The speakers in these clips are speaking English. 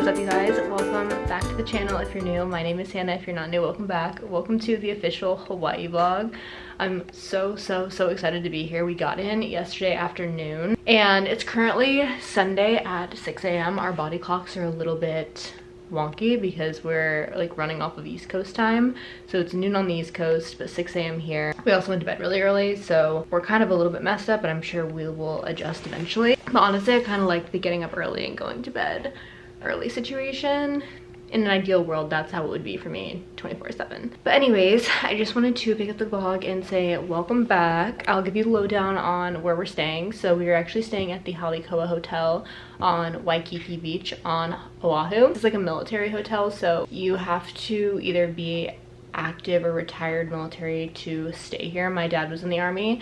What is up, you guys? Welcome back to the channel. If you're new, my name is Hannah. If you're not new, welcome back. Welcome to the official Hawaii vlog. I'm so excited to be here. We got in yesterday afternoon and it's currently Sunday at 6 a.m. Our body clocks are a little bit wonky because we're like running off of East Coast time, so it's noon on the East Coast but 6 a.m. here. We also went to bed really early, so we're kind of a little bit messed up, but I'm sure we will adjust eventually. But honestly, I kind of like the getting up early and going to bed early situation. In an ideal world, that's how it would be for me 24/7. But anyways, I just wanted to pick up the vlog and say welcome back. I'll give you the lowdown on where we're staying. So we are actually staying at the Hawai'i Hotel on Waikiki Beach on Oahu. It's like a military hotel, so you have to either be active or retired military to stay here. My dad was in the army.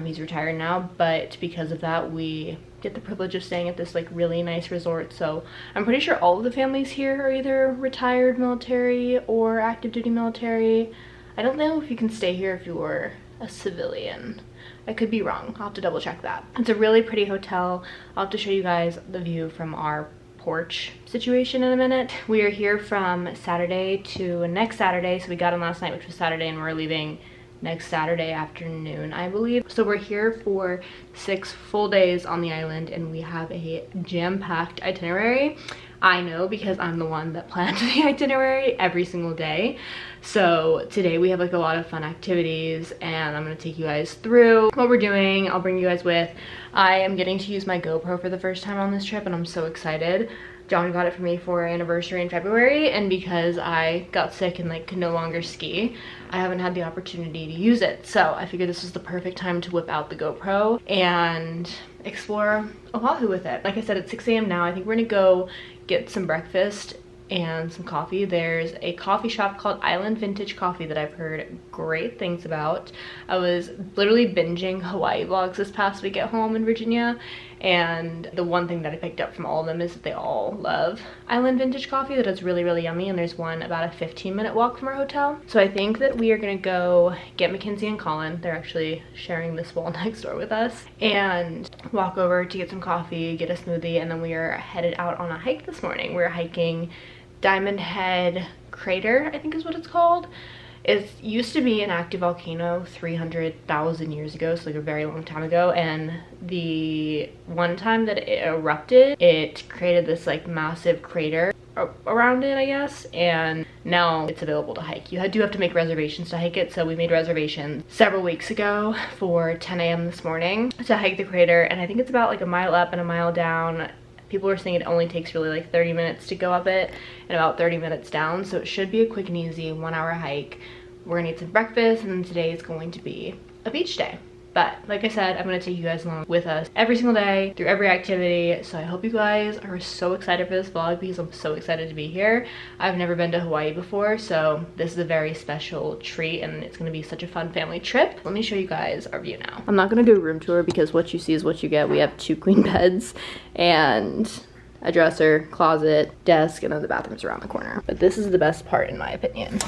He's retired now, but because of that, we get the privilege of staying at this like really nice resort. So I'm pretty sure all of the families here are either retired military or active duty military. I don't know if you can stay here if you're a civilian. I could be wrong. I'll have to double check that. It's a really pretty hotel. I'll have to show you guys the view from our porch situation in a minute. We are here from Saturday to next Saturday. So we got in last night, which was Saturday, and we're leaving next Saturday afternoon, I believe. So we're here for 6 full days on the island and we have a jam-packed itinerary. I know because I'm the one that planned the itinerary every single day. So today we have like a lot of fun activities and I'm gonna take you guys through what we're doing. I'll bring you guys with. I am getting to use my GoPro for the first time on this trip and I'm so excited. John got it for me for our anniversary in February, and because I got sick and like could no longer ski, I haven't had the opportunity to use it. So I figured this was the perfect time to whip out the GoPro and explore Oahu with it. Like I said, it's 6 a.m. now. I think we're gonna go get some breakfast and some coffee. There's a coffee shop called Island Vintage Coffee that I've heard great things about. I was literally binging Hawaii vlogs this past week at home in Virginia, and the one thing that I picked up from all of them is that they all love Island Vintage Coffee, that it's really yummy, and there's one about a 15-minute walk from our hotel. So I think that we are gonna go get Mackenzie and Colin. They're actually sharing this wall next door with us, and walk over to get some coffee, get a smoothie, and then we are headed out on a hike this morning. We're hiking Diamond Head Crater, I think is what it's called. It used to be an active volcano 300,000 years ago, so like a very long time ago, and the one time that it erupted, it created this like massive crater around it, I guess, and now it's available to hike. You do have to make reservations to hike it, so we made reservations several weeks ago for 10 a.m. this morning to hike the crater, and I think it's about like a mile up and a mile down. People are saying it only takes really like 30 minutes to go up it and about 30 minutes down, so it should be a quick and easy 1-hour hike. We're gonna eat some breakfast, and then today is going to be a beach day. But like I said, I'm gonna take you guys along with us every single day through every activity. So I hope you guys are so excited for this vlog because I'm so excited to be here. I've never been to Hawaii before, so this is a very special treat and it's gonna be such a fun family trip. Let me show you guys our view now. I'm not gonna do a room tour because what you see is what you get. We have 2 queen beds and a dresser, closet, desk, and then the bathroom's around the corner. But this is the best part in my opinion.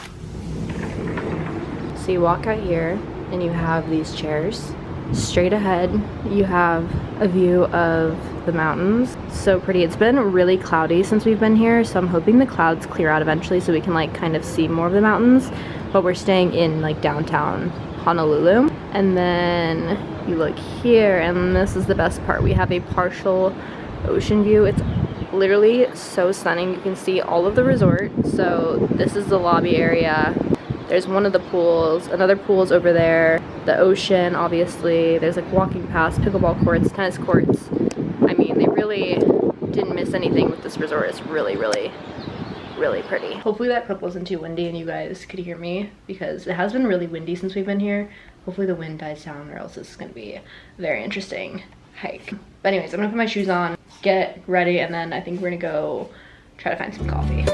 So you walk out here and you have these chairs. Straight ahead you have a view of the mountains. So pretty. It's been really cloudy since we've been here, so I'm hoping the clouds clear out eventually so we can like kind of see more of the mountains. But we're staying in like downtown Honolulu. And then you look here and this is the best part. We have a partial ocean view. It's literally so stunning. You can see all of the resort. So this is the lobby area. There's one of the pools, another pool is over there, the ocean, obviously. There's like walking paths, pickleball courts, tennis courts. I mean, they really didn't miss anything with this resort. It's really pretty. Hopefully that clip wasn't too windy and you guys could hear me because it has been really windy since we've been here. Hopefully the wind dies down or else this is gonna be a very interesting hike. But anyways, I'm gonna put my shoes on, get ready, and then I think we're gonna go try to find some coffee.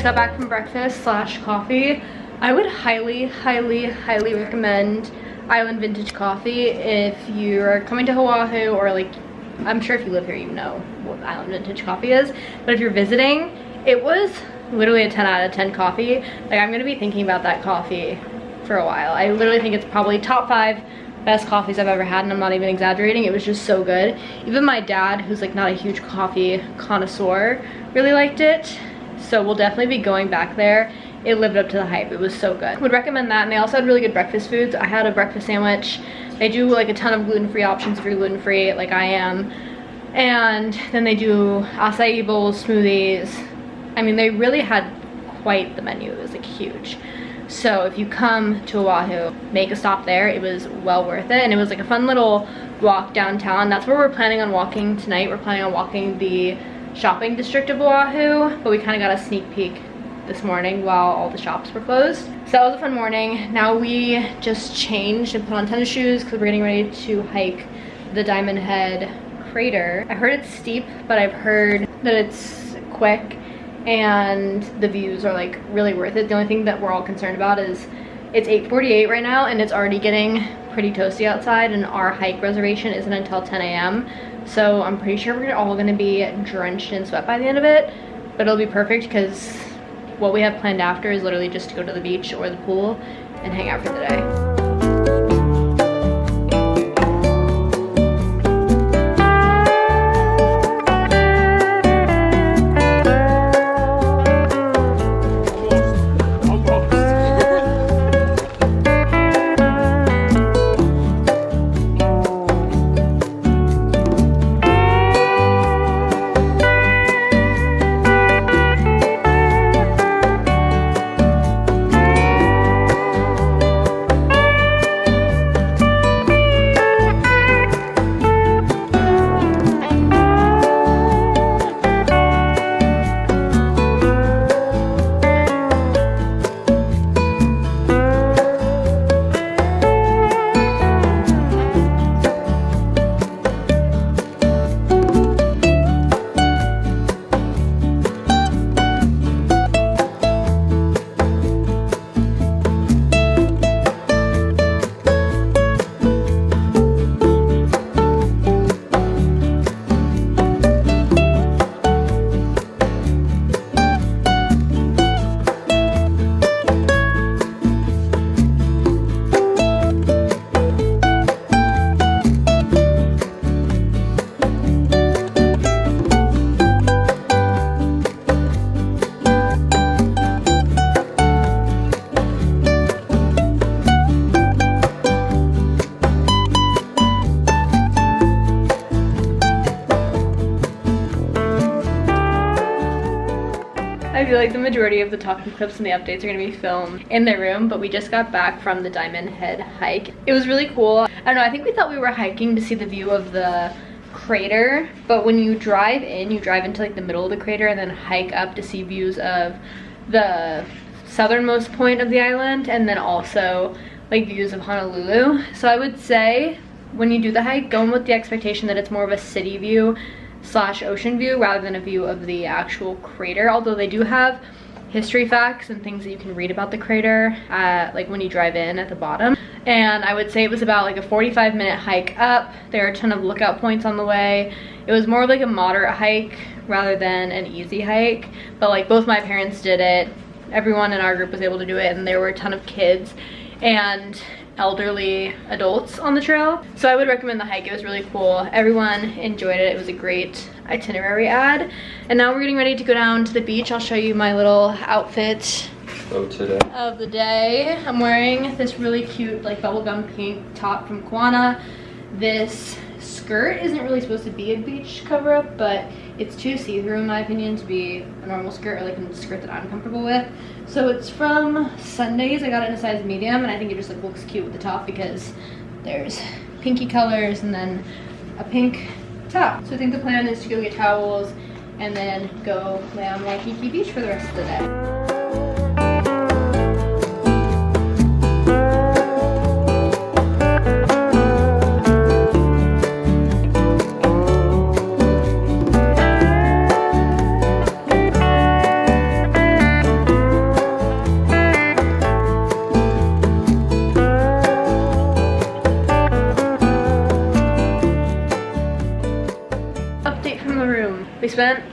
Got back from breakfast / coffee. I would highly recommend Island vintage coffee. If you're coming to Oahu, or like, I'm sure if you live here you know what Island vintage coffee is, but if you're visiting, it was literally a 10 out of 10 coffee. Like, I'm gonna be thinking about that coffee for a while. I literally think it's probably top 5 best coffees I've ever had, and I'm not even exaggerating. It was just so good. Even my dad, who's like not a huge coffee connoisseur, really liked it. So we'll definitely be going back there. It lived up to the hype. It was so good. Would recommend that. And they also had really good breakfast foods. I had a breakfast sandwich. They do like a ton of gluten-free options if you're gluten-free, like I am. And then they do acai bowls, smoothies. I mean, they really had quite the menu. It was like huge. So if you come to Oahu, make a stop there. It was well worth it. And it was like a fun little walk downtown. That's where we're planning on walking tonight. We're planning on walking the shopping district of Oahu, but we kind of got a sneak peek this morning while all the shops were closed. So that was a fun morning. Now we just changed and put on tennis shoes because we're getting ready to hike the Diamond Head crater. I heard it's steep, but I've heard that it's quick and the views are like really worth it. The only thing that we're all concerned about is it's 8:48 right now and it's already getting pretty toasty outside, and our hike reservation isn't until 10 a.m. So I'm pretty sure we're all gonna be drenched in sweat by the end of it, but it'll be perfect because what we have planned after is literally just to go to the beach or the pool and hang out for the day. I feel like the majority of the talking clips and the updates are gonna be filmed in their room, but we just got back from the Diamond Head hike. It was really cool. I don't know, I think we thought we were hiking to see the view of the crater, but when you drive in, you drive into like the middle of the crater and then hike up to see views of the southernmost point of the island, and then also like views of Honolulu. So I would say when you do the hike, go in with the expectation that it's more of a city view / ocean view rather than a view of the actual crater, although they do have history facts and things that you can read about the crater like when you drive in at the bottom. And I would say it was about like a 45-minute hike up. There are a ton of lookout points on the way. It was more like a moderate hike rather than an easy hike, but like both my parents did it. Everyone in our group was able to do it, and there were a ton of kids and elderly adults on the trail. So I would recommend the hike. It was really cool. Everyone enjoyed it. It was a great itinerary ad. And now we're getting ready to go down to the beach. I'll show you my little outfit of the day. I'm wearing this really cute like bubblegum pink top from Kwana. This skirt isn't really supposed to be a beach cover up, but it's too see-through in my opinion to be a normal skirt or like a skirt that I'm comfortable with. So it's from Sundays. I got it in a size medium, and I think it just like looks cute with the top because there's pinky colors and then a pink top. So I think the plan is to go get towels and then go lay on Waikiki Beach for the rest of the day. spent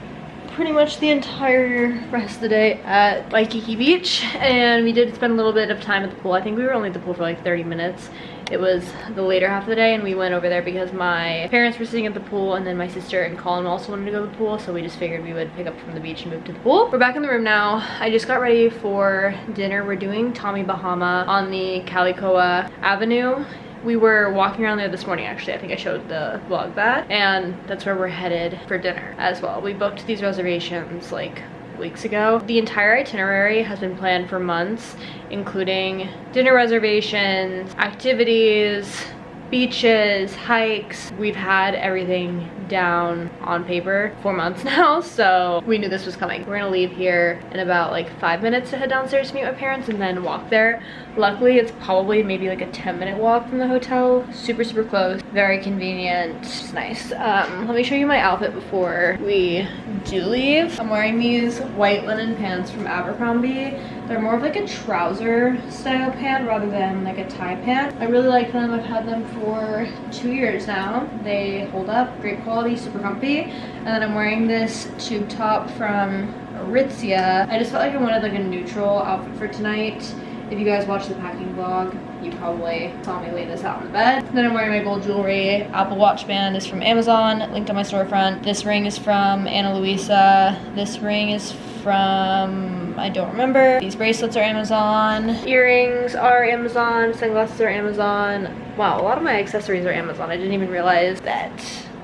pretty much the entire rest of the day at Waikiki Beach, and we did spend a little bit of time at the pool. I think we were only at the pool for like 30 minutes. It was the later half of the day, and we went over there because my parents were sitting at the pool, and then my sister and Colin also wanted to go to the pool, so we just figured we would pick up from the beach and move to the pool. We're back in the room now. I just got ready for dinner. We're doing Tommy Bahama on the Kalikoa Avenue. We were walking around there this morning, actually. I think I showed the vlog that, and that's where we're headed for dinner as well. We booked these reservations like weeks ago. The entire itinerary has been planned for months, including dinner reservations, activities, beaches, hikes. We've had everything down on paper for months now, so we knew this was coming. We're gonna leave here in about like 5 minutes to head downstairs to meet my parents and then walk there. Luckily, it's probably maybe like a 10-minute walk from the hotel. Super, super close, very convenient. It's nice. Let me show you my outfit before we do leave. I'm wearing these white linen pants from Abercrombie. They're more of like a trouser style pant rather than like a tie pant. I really like them. I've had them for 2 years now. They hold up, great quality, super comfy. And then I'm wearing this tube top from Aritzia. I just felt like I wanted like a neutral outfit for tonight. If you guys watch the packing vlog, you probably saw me lay this out in the bed. Then I'm wearing my gold jewelry. Apple Watch band is from Amazon, linked on my storefront. This ring is from Ana Luisa. This ring is from, I don't remember. These bracelets are Amazon. Earrings are Amazon. Sunglasses are Amazon. Wow, a lot of my accessories are Amazon. I didn't even realize that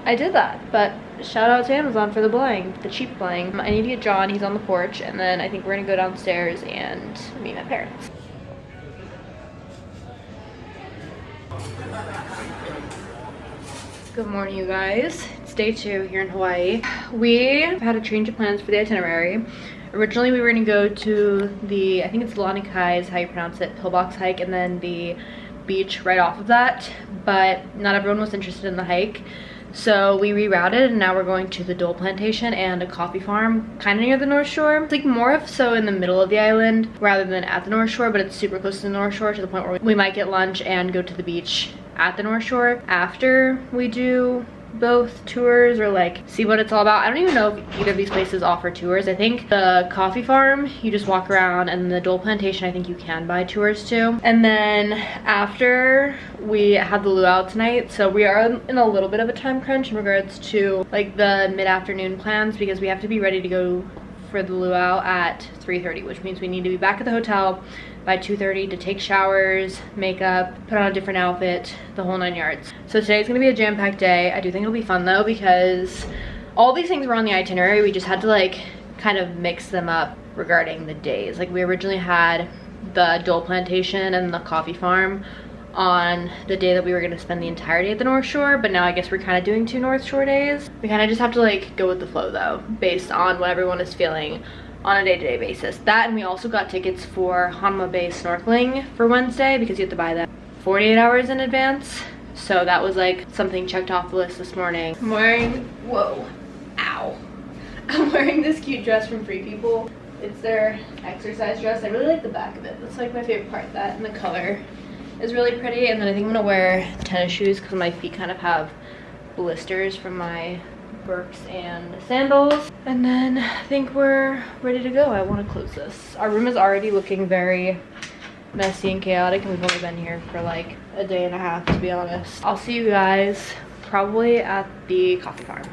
I did that, but shout out to Amazon for the bling, the cheap bling. I need to get John, he's on the porch, and then I think we're gonna go downstairs and meet my parents. Good morning, you guys. It's day 2 here in Hawaii. We had a change of plans for the itinerary. Originally, we were gonna go to the, I think it's Lanikai is how you pronounce it, pillbox hike, and then the beach right off of that, but not everyone was interested in the hike. So we rerouted, and now we're going to the Dole Plantation and a coffee farm kind of near the North Shore. It's like more of so in the middle of the island rather than at the North Shore, but it's super close to the North Shore to the point where we might get lunch and go to the beach at the North Shore after we do both tours, or like see what it's all about. I don't even know if either of these places offer tours. I think the coffee farm you just walk around, and the Dole Plantation I think you can buy tours too. And then after we have the luau tonight, so we are in a little bit of a time crunch in regards to like the mid-afternoon plans, because we have to be ready to go for the luau at 3:30, which means we need to be back at the hotel by 2:30 to take showers, makeup, put on a different outfit, the whole 9 yards. So today's gonna be a jam-packed day. I do think it'll be fun though, because all these things were on the itinerary. We just had to like kind of mix them up regarding the days. Like we originally had the Dole Plantation and the coffee farm on the day that we were gonna spend the entire day at the North Shore, but now I guess we're kind of doing 2 North Shore days. We kind of just have to like go with the flow though, based on what everyone is feeling on a day-to-day basis. That, and we also got tickets for Hanma Bay snorkeling for Wednesday, because you have to buy them 48 hours in advance. So that was like something checked off the list this morning. I'm wearing, whoa, ow. I'm wearing this cute dress from Free People. It's their exercise dress. I really like the back of it. That's like my favorite part, that, and the color is really pretty. And then I think I'm gonna wear tennis shoes because my feet kind of have blisters from my Birks and sandals. And then I think we're ready to go. I want to close this. Our room is already looking very messy and chaotic, and we've only been here for like a day and a half, to be honest. I'll see you guys probably at the coffee farm.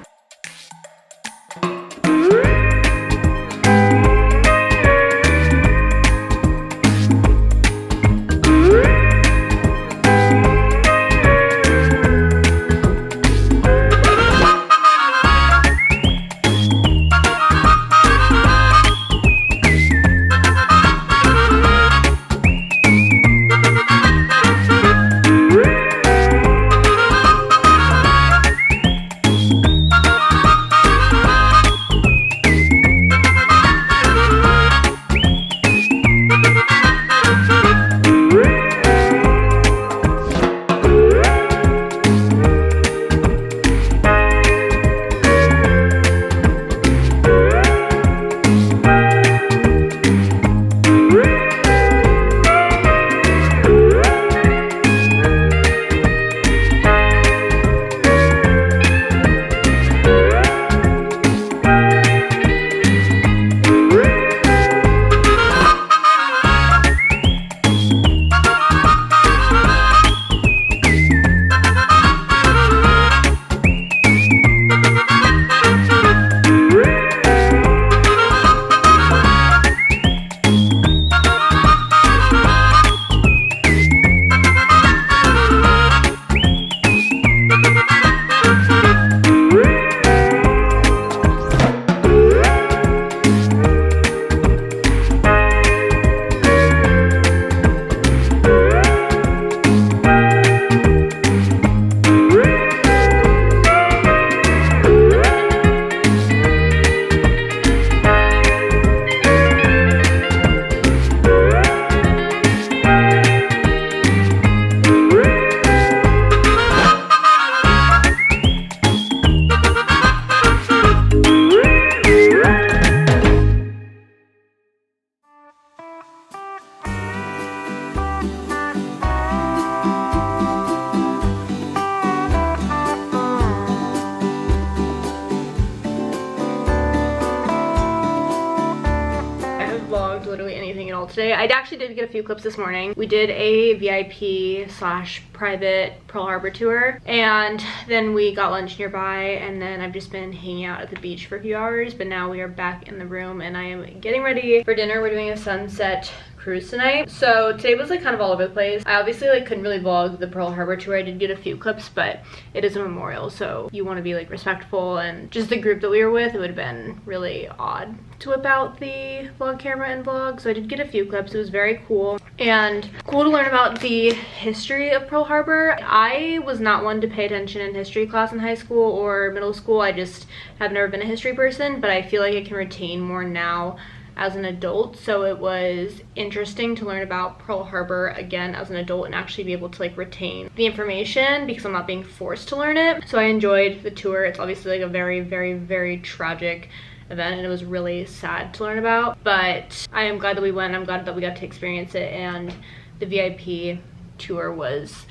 all today. I actually did get a few clips this morning. We did a VIP / private Pearl Harbor tour, and then we got lunch nearby, and then I've just been hanging out at the beach for a few hours, but now we are back in the room and I am getting ready for dinner. We're doing a sunset cruise tonight. So today was like kind of all over the place. I obviously like couldn't really vlog the Pearl Harbor tour. I did get a few clips, but it is a memorial, so you want to be like respectful, and just the group that we were with, it would have been really odd to whip out the vlog camera and vlog. So I did get a few clips. It was very cool and cool to learn about the history of Pearl Harbor. I was not one to pay attention in history class in high school or middle school. I just have never been a history person, but I feel like I can retain more now as an adult. So it was interesting to learn about Pearl Harbor again as an adult and actually be able to like retain the information because I'm not being forced to learn it. So I enjoyed the tour. It's obviously like a very, very, very tragic event, and it was really sad to learn about, but I am glad that we went. I'm glad that we got to experience it, and the VIP tour was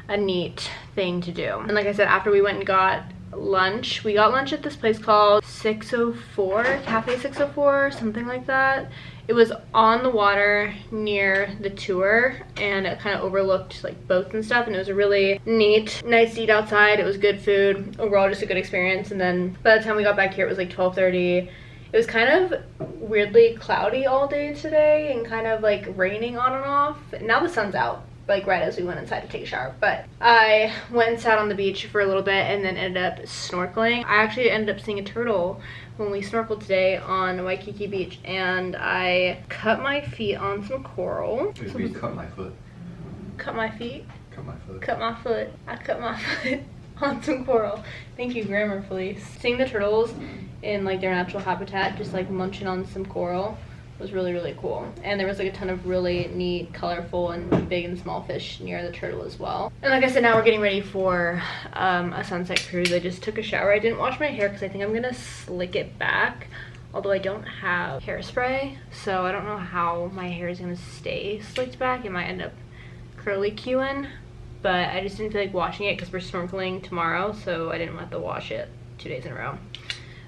a neat thing to do. And like I said, after we went and got lunch, we got lunch at this place called 604 Cafe 604, something like that. It was on the water near the tour, and it kind of overlooked like boats and stuff, and it was a really neat, nice to eat outside. It was good food overall, just a good experience. And then by the time we got back here, it was like 12:30. It was kind of weirdly cloudy all day today and kind of like raining on and off. Now the sun's out, like right as we went inside to take a shower. But I went and sat on the beach for a little bit and then ended up snorkeling. I actually ended up seeing a turtle when we snorkeled today on Waikiki Beach, and I cut my feet on some coral. Cut my foot. Cut my feet? Cut my foot. Cut my foot. I cut my foot on some coral. Thank you, grammar police. Seeing the turtles in like their natural habitat, just like munching on some coral, was really, really cool. And there was like a ton of really neat, colorful, and big and small fish near the turtle as well. And like I said, now we're getting ready for a sunset cruise. I just took a shower. I didn't wash my hair because I think I'm gonna slick it back, although I don't have hairspray, so I don't know how my hair is gonna stay slicked back. It might end up curly cueing, but I just didn't feel like washing it because we're snorkeling tomorrow, so I didn't have to wash it 2 days in a row.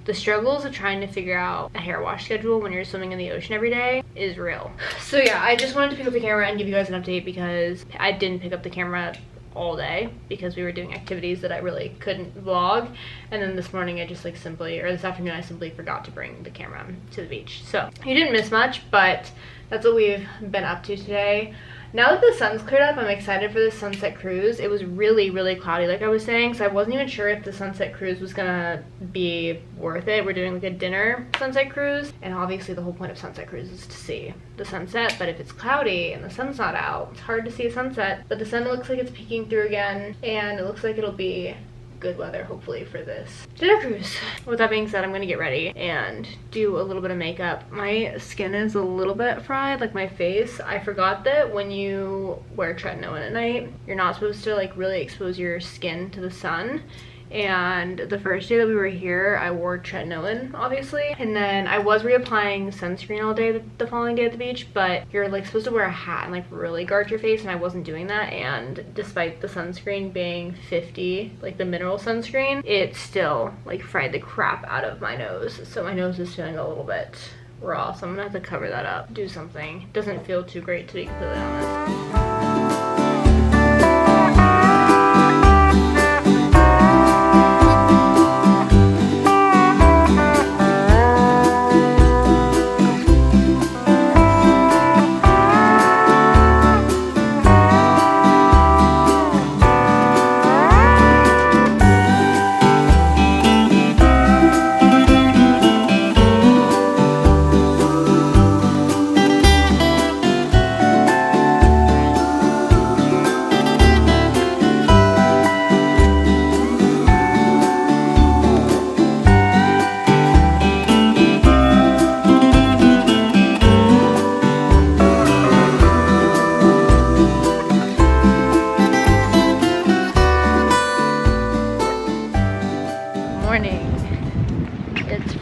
The struggles of trying to figure out a hair wash schedule when you're swimming in the ocean every day is real. So yeah, I just wanted to pick up the camera and give you guys an update because I didn't pick up the camera all day because we were doing activities that I really couldn't vlog. And then this morning I just like this afternoon I simply forgot to bring the camera to the beach. So you didn't miss much, but that's what we've been up to today. Now that the sun's cleared up, I'm excited for this sunset cruise. It was really, really cloudy, like I was saying, so I wasn't even sure if the sunset cruise was gonna be worth it. We're doing like a dinner sunset cruise, and obviously the whole point of sunset cruise is to see the sunset, but if it's cloudy and the sun's not out, it's hard to see a sunset. But the sun looks like it's peeking through again, and it looks like it'll be good weather hopefully for this dinner cruise. With that being said, I'm gonna get ready and do a little bit of makeup. My skin is a little bit fried, like my face. I forgot that when you wear tretinoin at night, you're not supposed to like really expose your skin to the sun. And the first day that we were here, I wore tretinoin, obviously. And then I was reapplying sunscreen all day the following day at the beach, but you're like supposed to wear a hat and like really guard your face, and I wasn't doing that. And despite the sunscreen being 50, like the mineral sunscreen, it still like fried the crap out of my nose. So my nose is feeling a little bit raw, so I'm gonna have to cover that up, do something. It doesn't feel too great, to be completely honest.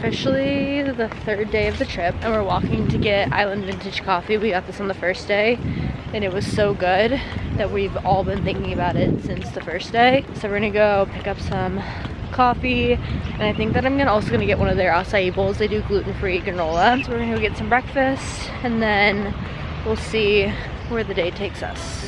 Officially the third day of the trip, and we're walking to get Island Vintage coffee. We got this on the first day and it was so good that we've all been thinking about it since the first day. So we're gonna go pick up some coffee, and I think that I'm also gonna get one of their acai bowls. They do gluten-free granola, so we're gonna go get some breakfast and then we'll see where the day takes us.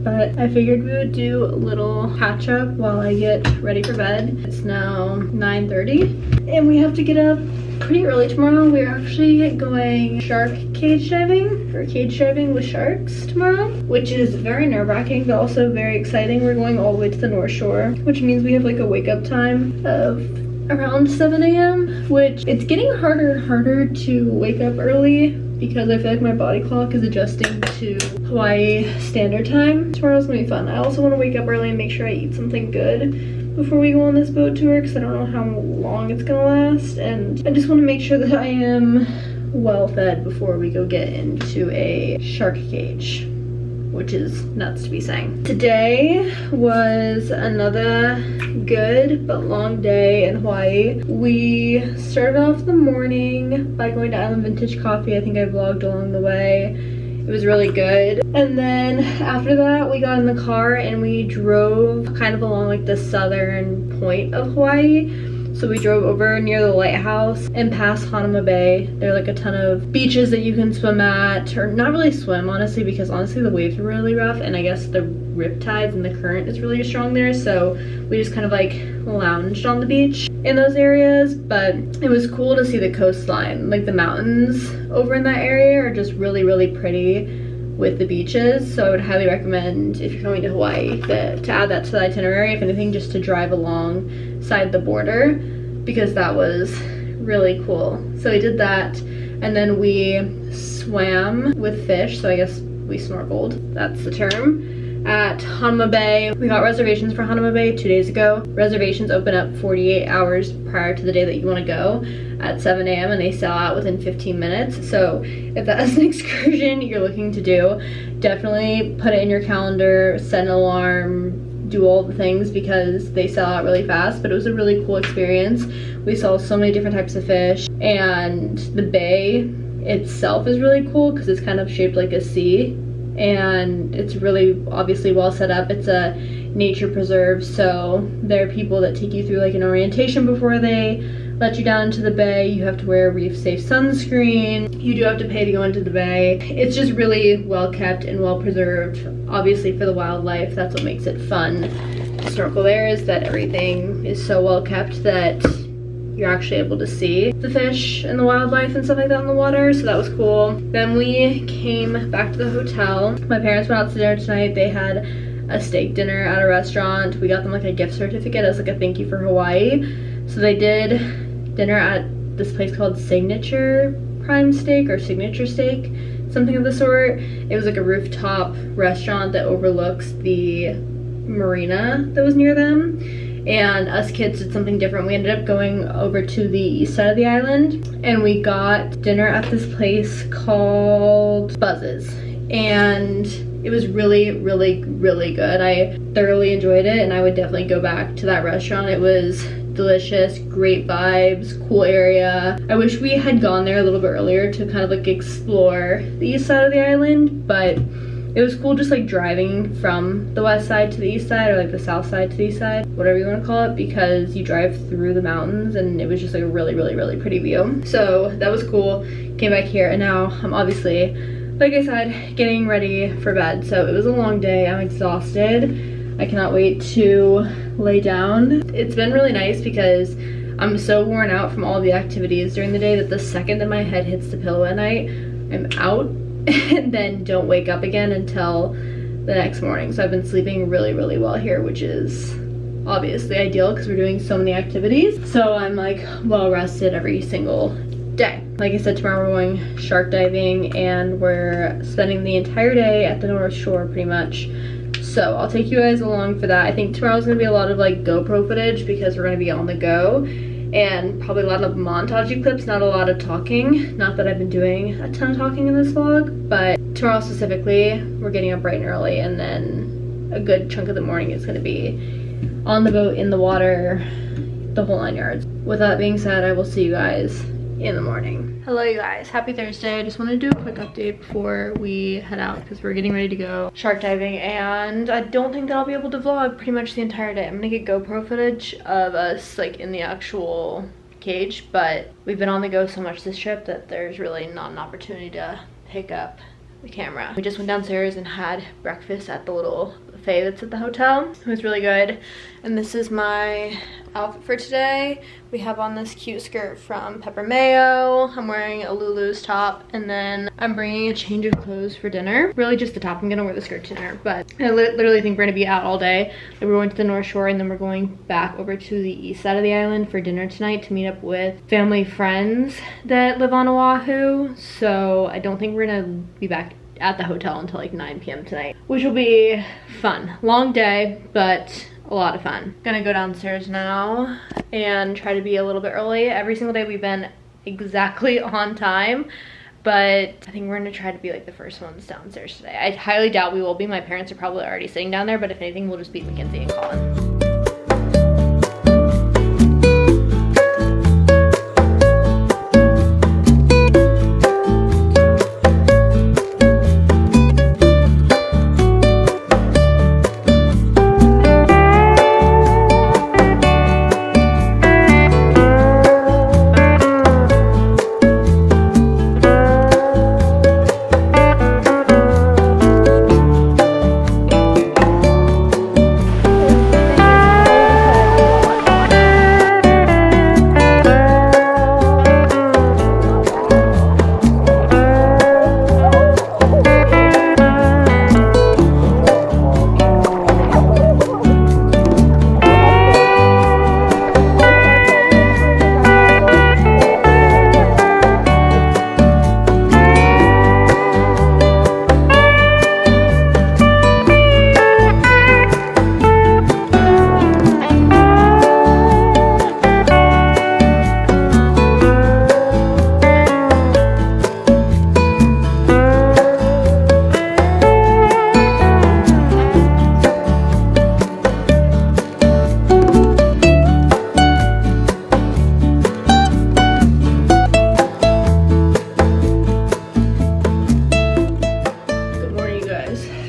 But I figured we would do a little catch up while I get ready for bed. It's now 9:30 and we have to get up pretty early tomorrow. We're actually going shark cage diving, or cage diving with sharks tomorrow, which is very nerve-wracking but also very exciting. We're going all the way to the North Shore, which means we have like a wake up time of around 7 a.m. which it's getting harder and harder to wake up early because I feel like my body clock is adjusting to Hawaii standard time. Tomorrow's gonna be fun. I also want to wake up early and make sure I eat something good before we go on this boat tour because I don't know how long it's gonna last, and I just want to make sure that I am well fed before we go get into a shark cage, which is nuts to be saying. Today was another good but long day in Hawaii. We started off the morning by going to Island Vintage Coffee. I think I vlogged along the way. It was really good. And then after that, we got in the car and we drove kind of along like the southern point of Hawaii. So we drove over near the lighthouse and past Hanauma Bay. There are like a ton of beaches that you can swim at, or not really swim honestly, because honestly the waves were really rough and I guess the riptides and the current is really strong there. So we just kind of like lounged on the beach in those areas, but it was cool to see the coastline. Like the mountains over in that area are just really, really pretty with the beaches. So I would highly recommend, if you're going to Hawaii, to add that to the itinerary, if anything, just to drive alongside the border, because that was really cool. So we did that, and then we swam with fish, so I guess we snorkeled, that's the term, at Hanauma Bay. We got reservations for Hanauma Bay 2 days ago. Reservations open up 48 hours prior to the day that you want to go at 7 a.m. and they sell out within 15 minutes. So if that is an excursion you're looking to do, definitely put it in your calendar, set an alarm, do all the things, because they sell out really fast. But it was a really cool experience. We saw so many different types of fish, and the bay itself is really cool because it's kind of shaped like a C, and it's really obviously well set up. It's a nature preserve, so there are people that take you through like an orientation before they let you down into the bay. You have to wear reef safe sunscreen. You do have to pay to go into the bay. It's just really well kept and well preserved. Obviously for the wildlife, that's what makes it fun to snorkel there, is that everything is so well kept that you're actually able to see the fish and the wildlife and stuff like that in the water, so that was cool. Then we came back to the hotel. My parents went out to dinner tonight. They had a steak dinner at a restaurant. We got them like a gift certificate as like a thank you for Hawaii. So they did dinner at this place called Signature Prime Steak or Signature Steak, something of the sort. It was like a rooftop restaurant that overlooks the marina that was near them. and us kids did something different. We ended up going over to the east side of the island, and we got dinner at this place called Buzz's, and it was really, really, really good. I thoroughly enjoyed it, and I would definitely go back to that restaurant. It was delicious, great vibes, cool area. I wish we had gone there a little bit earlier to kind of like explore the east side of the island, but it was cool just like driving from the west side to the east side, or like the south side to the east side, whatever you want to call it, because you drive through the mountains and it was just like a really, really, really pretty view. So that was cool. Came back here, and now I'm obviously, like I said, getting ready for bed. So it was a long day. I'm exhausted. I cannot wait to lay down. It's been really nice because I'm so worn out from all the activities during the day that the second that my head hits the pillow at night, I'm out and then don't wake up again until the next morning. So I've been sleeping really, really well here, which is obviously ideal because we're doing so many activities. So I'm like well rested every single day. Like I said, tomorrow we're going shark diving, and we're spending the entire day at the North Shore pretty much. So I'll take you guys along for that. I think tomorrow's gonna be a lot of like GoPro footage because we're gonna be on the go, and probably a lot of montage clips, not a lot of talking. Not that I've been doing a ton of talking in this vlog, but tomorrow specifically, we're getting up bright and early, and then a good chunk of the morning is gonna be on the boat, in the water, the whole 9 yards. With that being said, I will see you guys in the morning. Hello you guys, happy Thursday. I just wanted to do a quick update before we head out because we're getting ready to go shark diving, and I don't think that I'll be able to vlog pretty much the entire day. I'm gonna get GoPro footage of us like in the actual cage, but we've been on the go so much this trip that there's really not an opportunity to pick up the camera. We just went downstairs and had breakfast at the little buffet that's at the hotel. It was really good. And this is my outfit for today. We have on this cute skirt from Pepper Mayo. I'm wearing a Lulu's top, and then I'm bringing a change of clothes for dinner. Really just the top. I'm gonna wear the skirt to dinner, but I literally think we're gonna be out all day. Like, we're going to the North Shore, and then we're going back over to the east side of the island for dinner tonight to meet up with family friends that live on Oahu. So I don't think we're gonna be back at the hotel until like 9 p.m. tonight, which will be fun. Long day, but a lot of fun. Gonna go downstairs now and try to be a little bit early. Every single day we've been exactly on time, but I think we're gonna try to be like the first ones downstairs today. I highly doubt we will be. My parents are probably already sitting down there, but if anything, we'll just beat Mackenzie and Colin.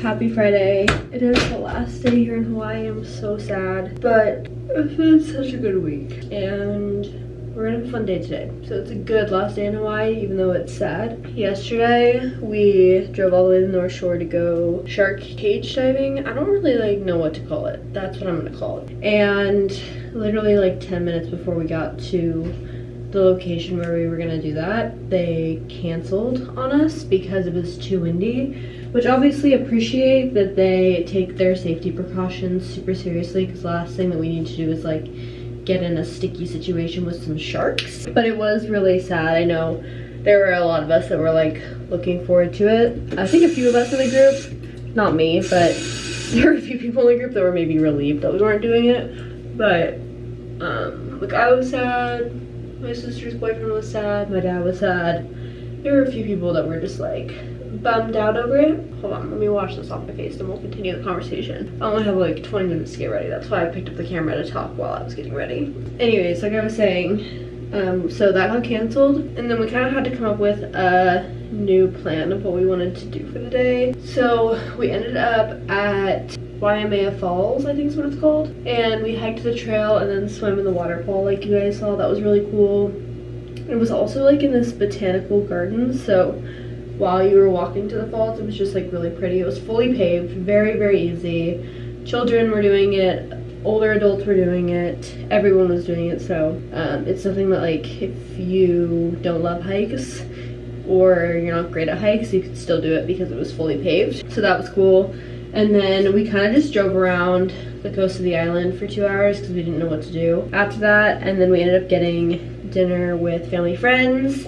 Happy Friday. It is the last day here in Hawaii. I'm so sad, but it's been such a good week, and we're gonna have a fun day today. So it's a good last day in Hawaii, even though it's sad. Yesterday, we drove all the way to the North Shore to go shark cage diving. I don't really know what to call it. That's what I'm gonna call it. And literally 10 minutes before we got to the location where we were gonna do that, they canceled on us because it was too windy, which obviously appreciate that they take their safety precautions super seriously, because the last thing that we need to do is get in a sticky situation with some sharks. But it was really sad. I know there were a lot of us that were looking forward to it. I think a few of us in the group, not me, but there were a few people in the group that were maybe relieved that we weren't doing it. But like, I was sad, my sister's boyfriend was sad, my dad was sad. There were a few people that were just like bummed out over it. Hold on, let me wash this off my face and we'll continue the conversation. I only have like 20 minutes to get ready. That's why I picked up the camera to talk while I was getting ready. Anyways, like I was saying, so that got canceled, and then we kind of had to come up with a new plan of what we wanted to do for the day. So we ended up at Waimea Falls, I think is what it's called, and we hiked the trail and then swam in the waterfall like you guys saw. That was really cool. It was also like in this botanical garden, so while you were walking to the falls, it was just like really pretty. It was fully paved, very, very easy. Children were doing it, older adults were doing it, everyone was doing it. So it's something that, like, if you don't love hikes or you're not great at hikes, you could still do it because it was fully paved. So that was cool. And then we kind of just drove around the coast of the island for 2 hours because we didn't know what to do after that. And then we ended up getting dinner with family friends,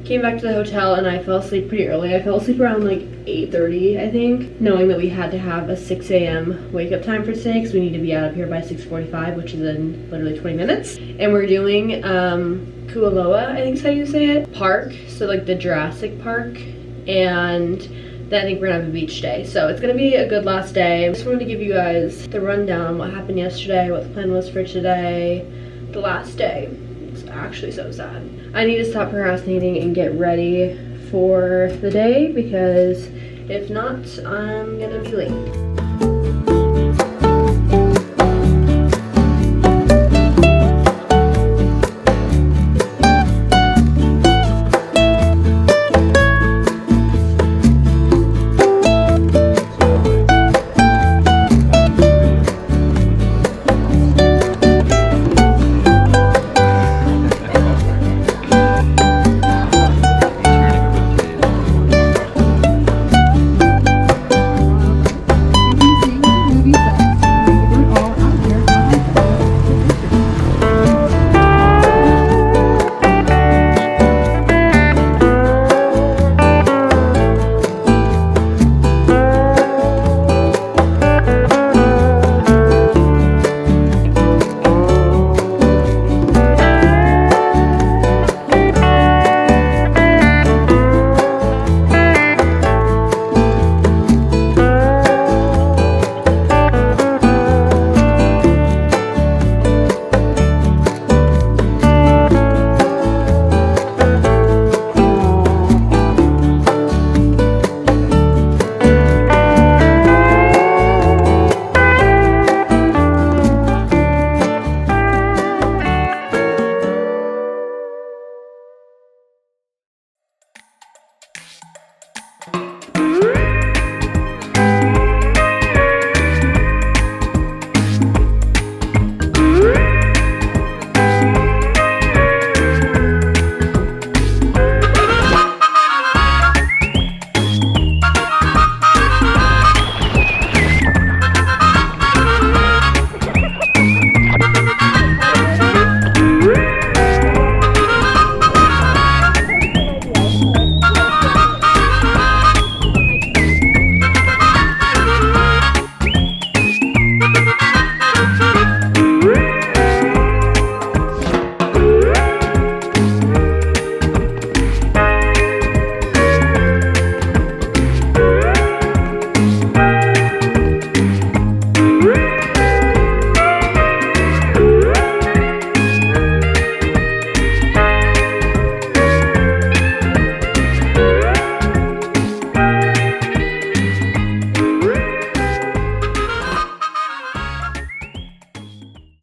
came back to the hotel, and I fell asleep pretty early. I fell asleep around like 8:30, I think, knowing that we had to have a 6 a.m. wake up time for today because we need to be out of here by 6:45, which is in literally 20 minutes. And we're doing Kualoa, I think is how you say it, park, so like the Jurassic Park, and then I think we're gonna have a beach day. So it's gonna be a good last day. I just wanted to give you guys the rundown on what happened yesterday, what the plan was for today, the last day. It's actually so sad. I need to stop procrastinating and get ready for the day because if not, I'm gonna be late.